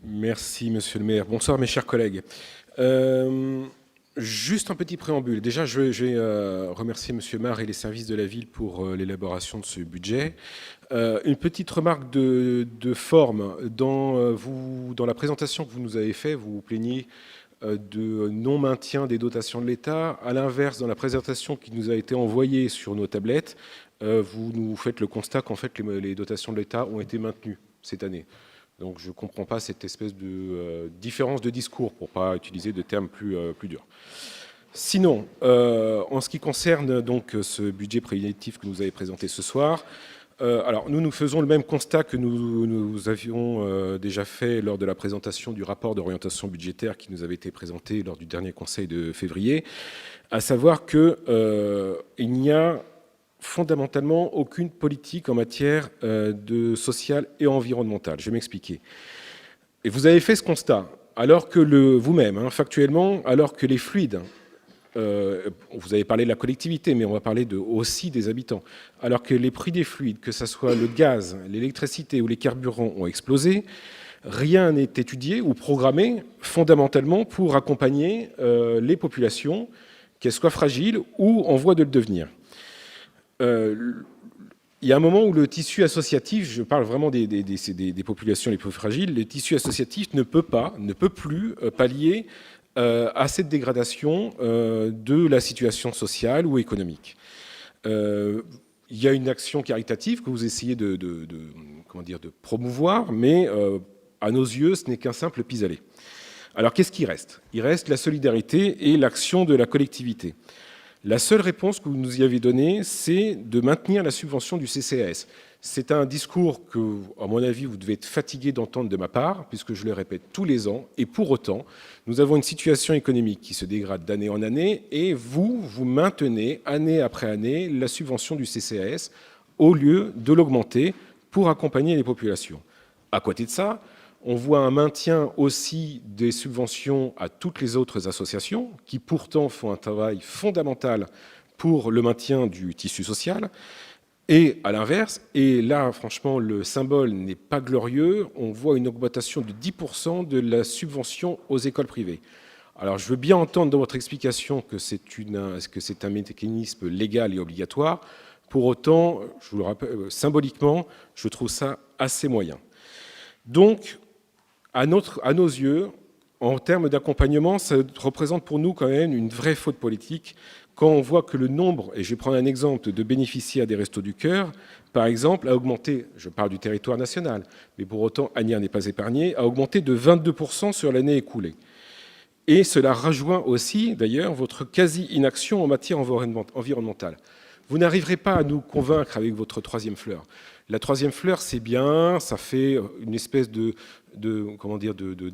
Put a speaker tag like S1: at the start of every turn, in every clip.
S1: Merci, monsieur le maire. Bonsoir, mes chers collègues. Juste un petit préambule. Déjà, je vais remercier monsieur Mar et les services de la ville pour l'élaboration de ce budget. Une petite remarque de forme. Dans la présentation que vous nous avez faite, vous vous plaignez de non-maintien des dotations de l'État. À l'inverse, dans la présentation qui nous a été envoyée sur nos tablettes, vous nous faites le constat qu'en fait, les dotations de l'État ont été maintenues cette année. Donc je ne comprends pas cette espèce de différence de discours, pour ne pas utiliser de termes plus durs. Sinon, en ce qui concerne donc ce budget prévisionnel que vous avez présenté ce soir, alors nous faisons le même constat que nous avions déjà fait lors de la présentation du rapport d'orientation budgétaire qui nous avait été présenté lors du dernier conseil de février, à savoir qu'il n'y a fondamentalement aucune politique en matière de sociale et environnementale. Je vais m'expliquer. Et vous avez fait ce constat, alors que vous-même, factuellement, alors que les fluides, vous avez parlé de la collectivité, mais on va parler aussi des habitants, alors que les prix des fluides, que ce soit le gaz, l'électricité ou les carburants, ont explosé, rien n'est étudié ou programmé fondamentalement pour accompagner les populations, qu'elles soient fragiles ou en voie de le devenir. Il y a un moment où le tissu associatif, je parle vraiment des populations les plus fragiles, le tissu associatif ne peut plus pallier à cette dégradation de la situation sociale ou économique. Il y a une action caritative que vous essayez de promouvoir, mais à nos yeux, ce n'est qu'un simple pis-aller. Alors qu'est-ce qui reste ? Il reste la solidarité et l'action de la collectivité. La seule réponse que vous nous y avez donnée, c'est de maintenir la subvention du CCAS. C'est un discours que, à mon avis, vous devez être fatigué d'entendre de ma part, puisque je le répète tous les ans, et pour autant, nous avons une situation économique qui se dégrade d'année en année, et vous maintenez, année après année, la subvention du CCAS, au lieu de l'augmenter pour accompagner les populations. À côté de ça, on voit un maintien aussi des subventions à toutes les autres associations qui pourtant font un travail fondamental pour le maintien du tissu social. Et à l'inverse, et là franchement le symbole n'est pas glorieux, on voit une augmentation de 10% de la subvention aux écoles privées. Alors je veux bien entendre dans votre explication que c'est un mécanisme légal et obligatoire. Pour autant, je vous le rappelle, symboliquement, je trouve ça assez moyen. Donc, à nos yeux, en termes d'accompagnement, ça représente pour nous quand même une vraie faute politique quand on voit que le nombre, et je vais prendre un exemple, de bénéficiaires des Restos du Cœur, par exemple, a augmenté, je parle du territoire national, mais pour autant, Asnières n'est pas épargné, a augmenté de 22% sur l'année écoulée. Et cela rejoint aussi, d'ailleurs, votre quasi-inaction en matière environnementale. Vous n'arriverez pas à nous convaincre avec votre troisième fleur. La troisième fleur, c'est bien, ça fait une espèce de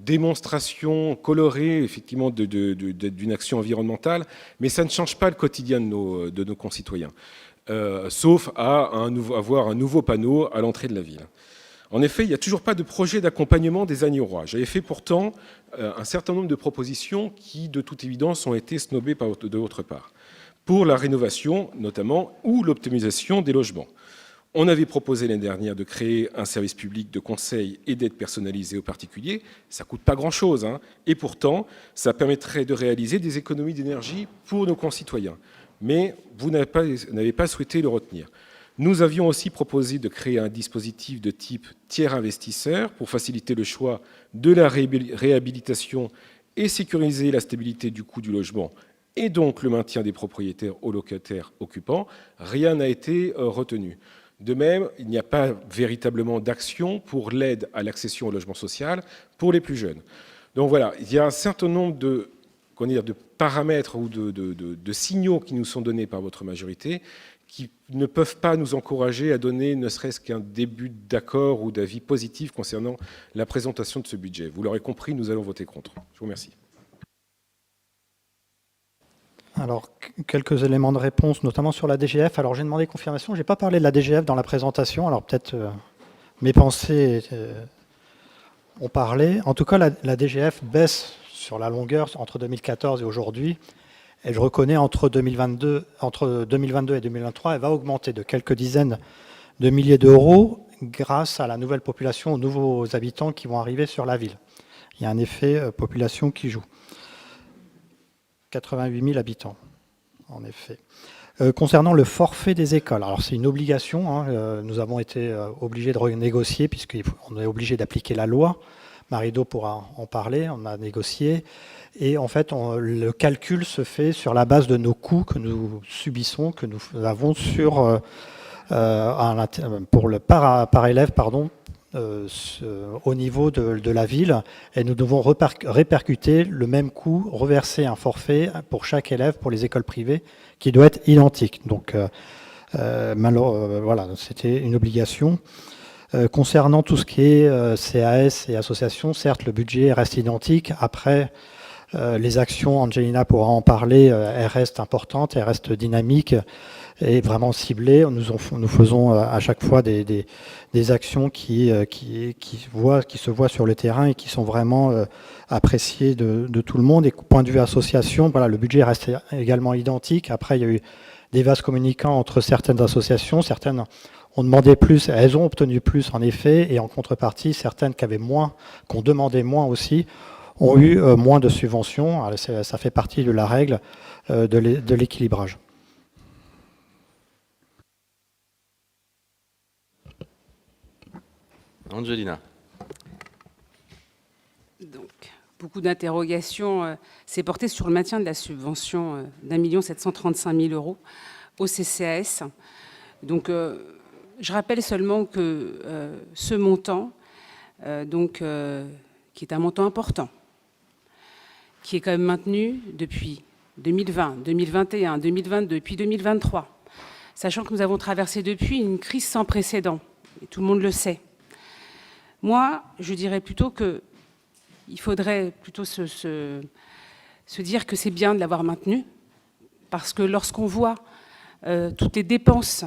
S1: démonstration colorée, effectivement, d'une action environnementale, mais ça ne change pas le quotidien de nos concitoyens, sauf à avoir un nouveau panneau à l'entrée de la ville. En effet, il n'y a toujours pas de projet d'accompagnement des Agnerois. J'avais fait pourtant un certain nombre de propositions qui, de toute évidence, ont été snobées de votre part, pour la rénovation notamment, ou l'optimisation des logements. On avait proposé l'année dernière de créer un service public de conseil et d'aide personnalisée aux particuliers. Ça ne coûte pas grand-chose, et pourtant, ça permettrait de réaliser des économies d'énergie pour nos concitoyens. Mais vous n'avez pas souhaité le retenir. Nous avions aussi proposé de créer un dispositif de type tiers investisseur pour faciliter le choix de la réhabilitation et sécuriser la stabilité du coût du logement et donc le maintien des propriétaires aux locataires occupants. Rien n'a été retenu. De même, il n'y a pas véritablement d'action pour l'aide à l'accession au logement social pour les plus jeunes. Donc voilà, il y a un certain nombre de paramètres ou de signaux qui nous sont donnés par votre majorité qui ne peuvent pas nous encourager à donner ne serait-ce qu'un début d'accord ou d'avis positif concernant la présentation de ce budget. Vous l'aurez compris, nous allons voter contre. Je vous remercie.
S2: Alors, quelques éléments de réponse, notamment sur la DGF. Alors, j'ai demandé confirmation. Je n'ai pas parlé de la DGF dans la présentation. Alors, peut-être mes pensées ont parlé. En tout cas, la DGF baisse sur la longueur entre 2014 et aujourd'hui. Et je reconnais entre 2022 et 2023, elle va augmenter de quelques dizaines de milliers d'euros. grâce à la nouvelle population, aux nouveaux habitants qui vont arriver sur la ville. Il y a un effet population qui joue. 88 000 habitants, en effet. Concernant le forfait des écoles, alors c'est une obligation, hein, nous avons été obligés de renégocier puisqu'on est obligé d'appliquer la loi. Marido pourra en parler, on a négocié. Et en fait, le calcul se fait sur la base de nos coûts que nous subissons, que nous avons sur, pour le par élève, pardon, au niveau de la ville. Et nous devons répercuter le même coût, reverser un forfait pour chaque élève pour les écoles privées qui doit être identique. Donc, voilà, c'était une obligation. Concernant tout ce qui est CAS et associations, certes, le budget reste identique. Après, les actions, Angelina pourra en parler, elles restent importantes, elles restent dynamiques et vraiment ciblées. Nous faisons à chaque fois des actions qui se voient sur le terrain et qui sont vraiment appréciées de tout le monde. Et point de vue association, voilà, le budget reste également identique. Après, il y a eu des vases communicants entre certaines associations. Certaines ont demandé plus, elles ont obtenu plus en effet, et en contrepartie, certaines qui ont demandé moins aussi, ont eu moins de subventions. Alors, ça fait partie de la règle de l'équilibrage.
S3: Angelina.
S4: Donc, beaucoup d'interrogations s'est porté sur le maintien de la subvention d'1 735 000 € au CCAS. Donc, je rappelle seulement que ce montant, qui est un montant important, qui est quand même maintenu depuis 2020, 2021, 2022, puis 2023, sachant que nous avons traversé depuis une crise sans précédent, et tout le monde le sait. Moi, je dirais plutôt qu'il faudrait plutôt se dire que c'est bien de l'avoir maintenu, parce que lorsqu'on voit toutes les dépenses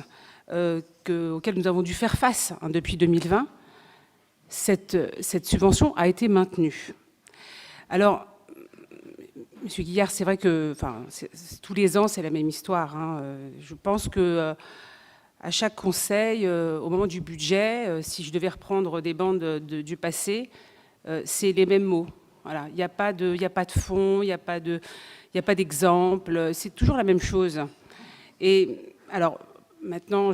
S4: auxquelles nous avons dû faire face depuis 2020, cette subvention a été maintenue. Alors, Monsieur Guillard, c'est vrai que tous les ans, c'est la même histoire. Je pense que à chaque conseil, au moment du budget, si je devais reprendre des bandes du passé, c'est les mêmes mots. Voilà. Il n'y a pas de fond, il n'y a pas d'exemple, c'est toujours la même chose. Et alors, maintenant,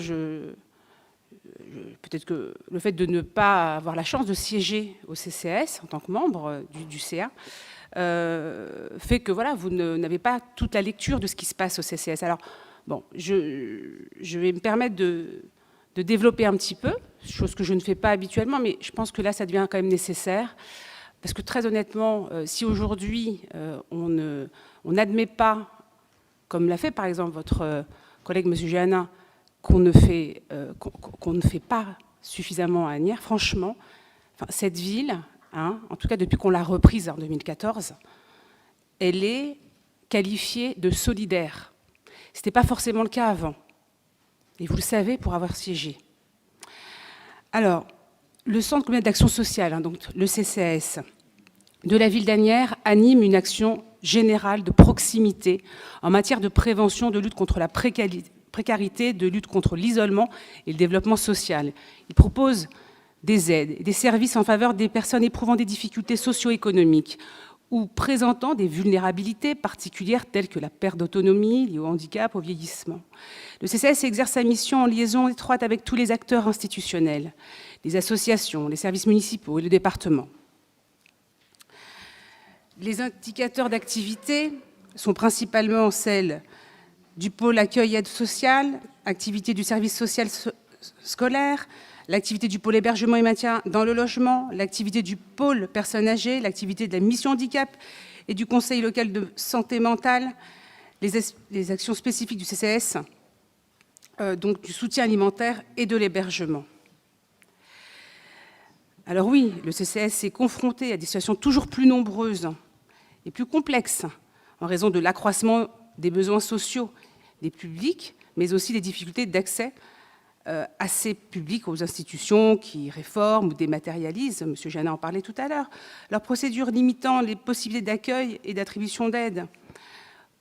S4: peut-être que le fait de ne pas avoir la chance de siéger au CCAS en tant que membre du CA, fait que voilà, vous n'avez pas toute la lecture de ce qui se passe au CCAS. Alors, bon, je vais me permettre de développer un petit peu, chose que je ne fais pas habituellement, mais je pense que là, ça devient quand même nécessaire. Parce que très honnêtement, si aujourd'hui, on n'admet pas, comme l'a fait par exemple votre collègue M. Géana, qu'on ne fait pas suffisamment à Asnières, franchement, cette ville, en tout cas depuis qu'on l'a reprise en 2014, elle est qualifiée de solidaire. Ce n'était pas forcément le cas avant. Et vous le savez pour avoir siégé. Alors, le Centre communal d'action sociale, donc le CCAS, de la ville d'Asnières anime une action générale de proximité en matière de prévention, de lutte contre la précarité, de lutte contre l'isolement et le développement social. Il propose des aides et des services en faveur des personnes éprouvant des difficultés socio-économiques ou présentant des vulnérabilités particulières telles que la perte d'autonomie liée au handicap, au vieillissement. Le CCAS exerce sa mission en liaison étroite avec tous les acteurs institutionnels, les associations, les services municipaux et le département. Les indicateurs d'activité sont principalement celles du pôle accueil et aide sociale, activité du service social scolaire, l'activité du pôle hébergement et maintien dans le logement, l'activité du pôle personnes âgées, l'activité de la mission handicap et du conseil local de santé mentale, les actions spécifiques du CCAS, donc du soutien alimentaire et de l'hébergement. Alors oui, le CCAS est confronté à des situations toujours plus nombreuses et plus complexes en raison de l'accroissement des besoins sociaux des publics, mais aussi des difficultés d'accès à ces publics aux institutions qui réforment ou dématérialisent, M. Géana en parlait tout à l'heure, leurs procédures limitant les possibilités d'accueil et d'attribution d'aide.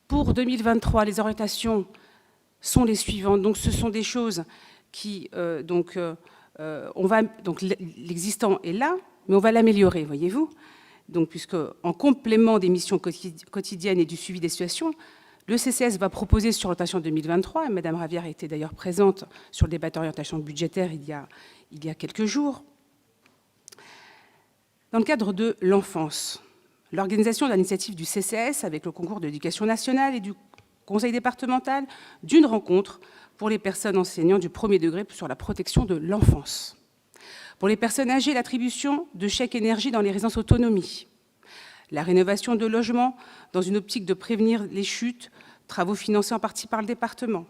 S4: Pour 2023, les orientations sont les suivantes. Donc, ce sont des choses qui donc l'existant est là, mais on va l'améliorer, voyez-vous. Donc, puisque en complément des missions quotidiennes et du suivi des situations, le CCS va proposer sur l'orientation 2023, et Mme Ravière était d'ailleurs présente sur le débat d'orientation budgétaire il y a quelques jours. Dans le cadre de l'enfance, l'organisation de l'initiative du CCS, avec le concours de l'éducation nationale et du conseil départemental, d'une rencontre pour les personnes enseignantes du premier degré sur la protection de l'enfance. Pour les personnes âgées, l'attribution de chèques énergie dans les résidences autonomie. La rénovation de logements dans une optique de prévenir les chutes, travaux financés en partie par le département.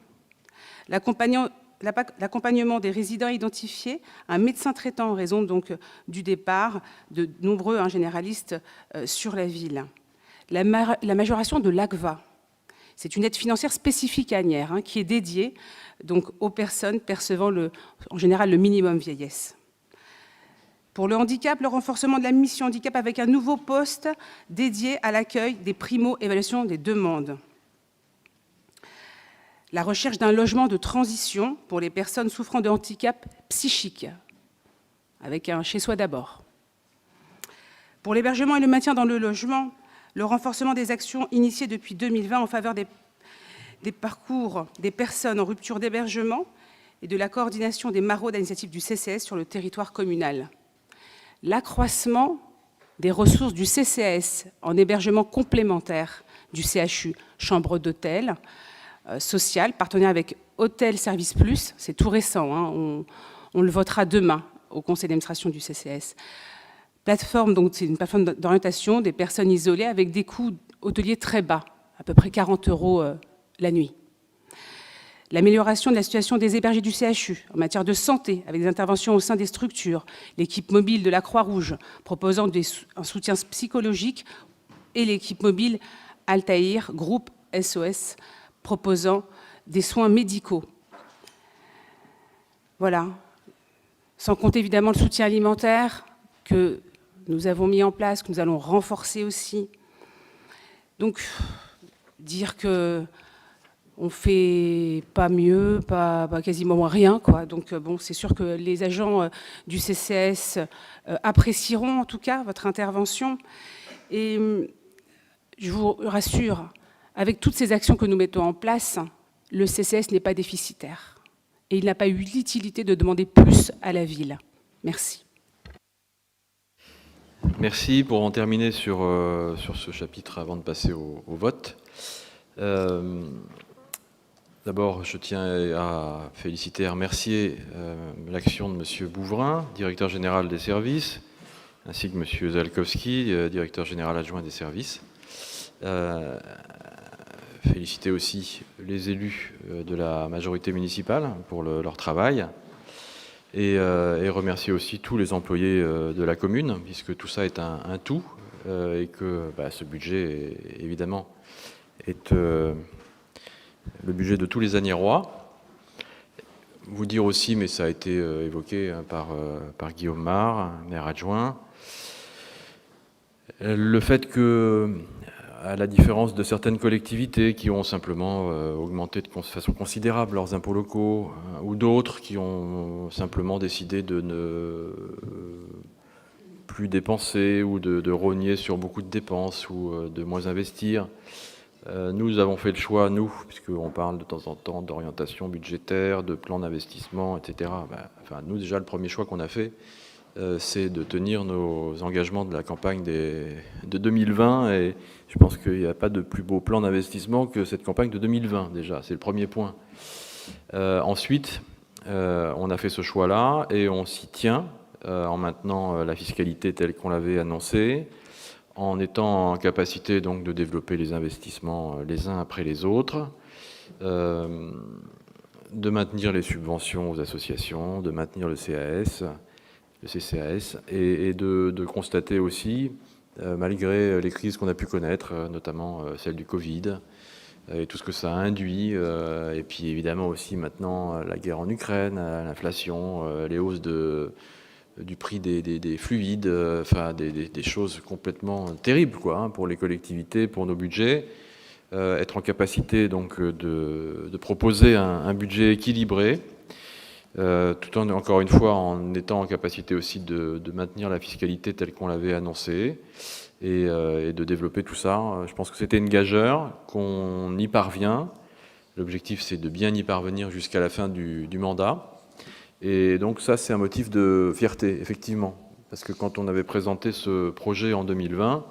S4: L'accompagnement des résidents identifiés, un médecin traitant en raison donc du départ de nombreux généralistes sur la ville. La majoration de l'ACVA, c'est une aide financière spécifique à Asnières qui est dédiée donc, aux personnes percevant en général le minimum vieillesse. Pour le handicap, le renforcement de la mission handicap avec un nouveau poste dédié à l'accueil des primo-évaluations des demandes. La recherche d'un logement de transition pour les personnes souffrant de handicap psychique, avec un chez-soi d'abord. Pour l'hébergement et le maintien dans le logement, le renforcement des actions initiées depuis 2020 en faveur des parcours des personnes en rupture d'hébergement et de la coordination des maraudes à l'initiative du CCS sur le territoire communal. L'accroissement des ressources du CCS en hébergement complémentaire du CHU, chambre d'hôtel, social, partenaire avec Hôtel Service Plus, c'est tout récent, on le votera demain au conseil d'administration du CCS. Plateforme, donc c'est une plateforme d'orientation des personnes isolées avec des coûts hôteliers très bas, à peu près 40 € la nuit. L'amélioration de la situation des hébergés du CHU en matière de santé, avec des interventions au sein des structures, l'équipe mobile de la Croix-Rouge proposant un soutien psychologique et l'équipe mobile Altaïr, groupe SOS, proposant des soins médicaux. Voilà. Sans compter évidemment le soutien alimentaire que nous avons mis en place, que nous allons renforcer aussi. Donc, dire que on fait pas mieux, pas quasiment rien, quoi. Donc bon, c'est sûr que les agents du CCS apprécieront en tout cas votre intervention. Et je vous rassure, avec toutes ces actions que nous mettons en place, le CCS n'est pas déficitaire. Et il n'a pas eu l'utilité de demander plus à la ville. Merci.
S3: Merci. Pour en terminer sur ce chapitre avant de passer au vote. D'abord, je tiens à féliciter et à remercier l'action de M. Bouvrin, directeur général des services, ainsi que M. Zalkowski, directeur général adjoint des services. Féliciter aussi les élus de la majorité municipale pour leur travail et remercier aussi tous les employés de la commune, puisque tout ça est un tout et que ce budget, évidemment, est le budget de tous les Asniérois. Vous dire aussi, mais ça a été évoqué par Guillaume Mar, maire adjoint, le fait que, à la différence de certaines collectivités qui ont simplement augmenté de façon considérable leurs impôts locaux, ou d'autres qui ont simplement décidé de ne plus dépenser ou de rogner sur beaucoup de dépenses ou de moins investir, nous avons fait le choix, nous, puisqu'on parle de temps en temps d'orientation budgétaire, de plan d'investissement, etc. Nous, déjà, le premier choix qu'on a fait, c'est de tenir nos engagements de la campagne de 2020. Et je pense qu'il n'y a pas de plus beau plan d'investissement que cette campagne de 2020, déjà. C'est le premier point. Ensuite, on a fait ce choix-là et on s'y tient en maintenant la fiscalité telle qu'on l'avait annoncée, en étant en capacité donc de développer les investissements les uns après les autres, de maintenir les subventions aux associations, de maintenir le CCAS, et de constater aussi, malgré les crises qu'on a pu connaître, notamment celle du Covid, et tout ce que ça a induit, et puis évidemment aussi maintenant la guerre en Ukraine, l'inflation, les hausses du prix des fluides, des choses complètement terribles pour les collectivités, pour nos budgets. Être en capacité donc de proposer un budget équilibré tout en, encore une fois, en étant en capacité aussi de maintenir la fiscalité telle qu'on l'avait annoncée et de développer tout ça. Je pense que c'était une gageure, qu'on y parvient. L'objectif, c'est de bien y parvenir jusqu'à la fin du mandat. Et donc ça, c'est un motif de fierté, effectivement. Parce que quand on avait présenté ce projet en 2020,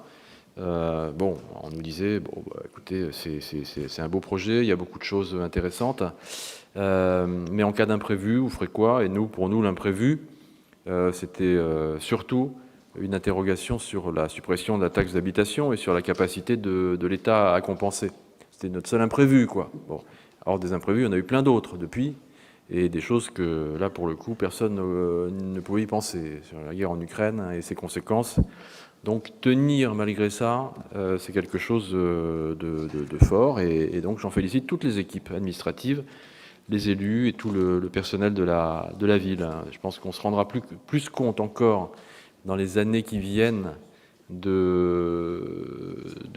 S3: bon, on nous disait, bon, bah, écoutez, c'est un beau projet, il y a beaucoup de choses intéressantes, mais en cas d'imprévu, vous ferez quoi? Et nous, pour nous, l'imprévu, c'était surtout une interrogation sur la suppression de la taxe d'habitation et sur la capacité de l'État à compenser. C'était notre seul imprévu, quoi. Bon. Alors des imprévus, il y en a eu plein d'autres depuis, et des choses que, là, pour le coup, personne ne pouvait y penser, sur la guerre en Ukraine et ses conséquences. Donc tenir malgré ça, c'est quelque chose de fort, et donc j'en félicite toutes les équipes administratives, les élus et tout le personnel de la ville. Je pense qu'on se rendra plus compte encore dans les années qui viennent de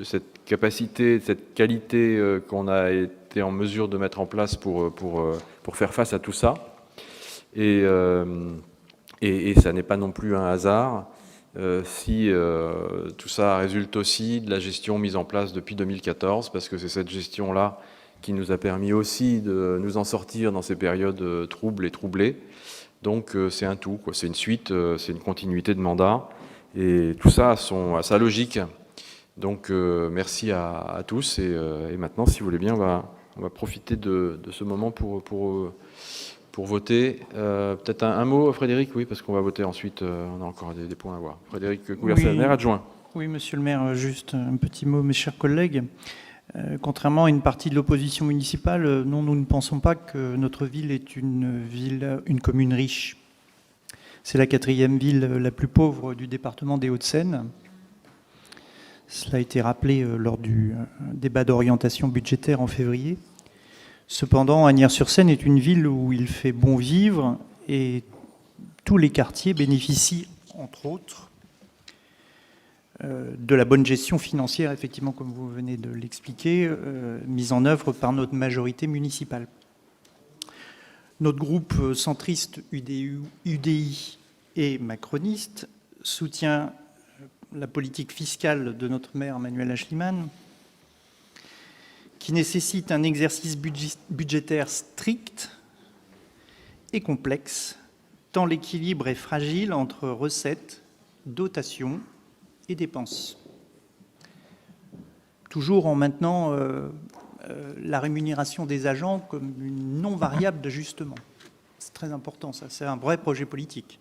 S3: cette capacité, de cette qualité qu'on a été en mesure de mettre en place pour faire face à tout ça. Et ça n'est pas non plus un hasard si tout ça résulte aussi de la gestion mise en place depuis 2014, parce que c'est cette gestion-là qui nous a permis aussi de nous en sortir dans ces périodes troubles et troublées. Donc c'est un tout, quoi. C'est une suite, c'est une continuité de mandat, et tout ça a sa logique. Donc merci à tous, et maintenant, si vous voulez bien, on va profiter de ce moment pour voter. Peut-être un mot, Frédéric, oui, parce qu'on va voter ensuite, on a encore des points à voir. Frédéric Couverçal, maire adjoint.
S5: Oui, monsieur le maire, juste un petit mot, mes chers collègues. Contrairement à une partie de l'opposition municipale, non, nous ne pensons pas que notre ville est une commune riche. C'est la 4e ville la plus pauvre du département des Hauts-de-Seine. Cela a été rappelé lors du débat d'orientation budgétaire en février. Cependant, Asnières-sur-Seine est une ville où il fait bon vivre, et tous les quartiers bénéficient, entre autres, de la bonne gestion financière, effectivement, comme vous venez de l'expliquer, mise en œuvre par notre majorité municipale. Notre groupe centriste UDI et macroniste soutient la politique fiscale de notre maire Manuel Aeschlimann, qui nécessite un exercice budgétaire strict et complexe, tant l'équilibre est fragile entre recettes, dotations et dépenses. Toujours en maintenant la rémunération des agents comme une non-variable d'ajustement. C'est très important, ça, c'est un vrai projet politique.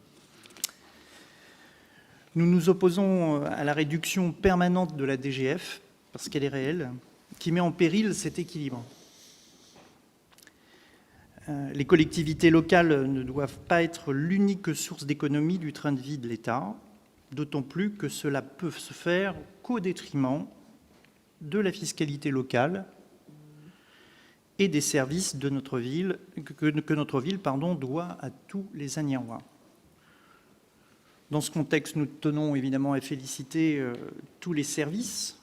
S5: Nous nous opposons à la réduction permanente de la DGF, parce qu'elle est réelle, qui met en péril cet équilibre. Les collectivités locales ne doivent pas être l'unique source d'économie du train de vie de l'État, d'autant plus que cela peut se faire qu'au détriment de la fiscalité locale et des services de notre ville, que notre ville doit à tous les Asniérois. Dans ce contexte, nous tenons évidemment à féliciter tous les services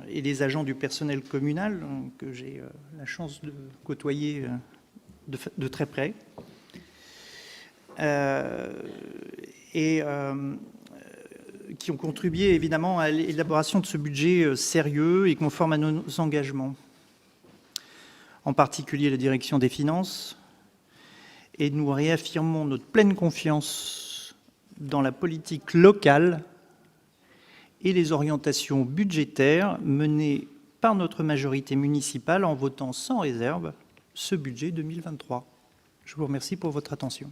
S5: et les agents du personnel communal que j'ai la chance de côtoyer de très près. Qui ont contribué évidemment à l'élaboration de ce budget sérieux et conforme à nos engagements. En particulier la direction des finances, et nous réaffirmons notre pleine confiance dans la politique locale et les orientations budgétaires menées par notre majorité municipale en votant sans réserve ce budget 2023. Je vous remercie pour votre attention.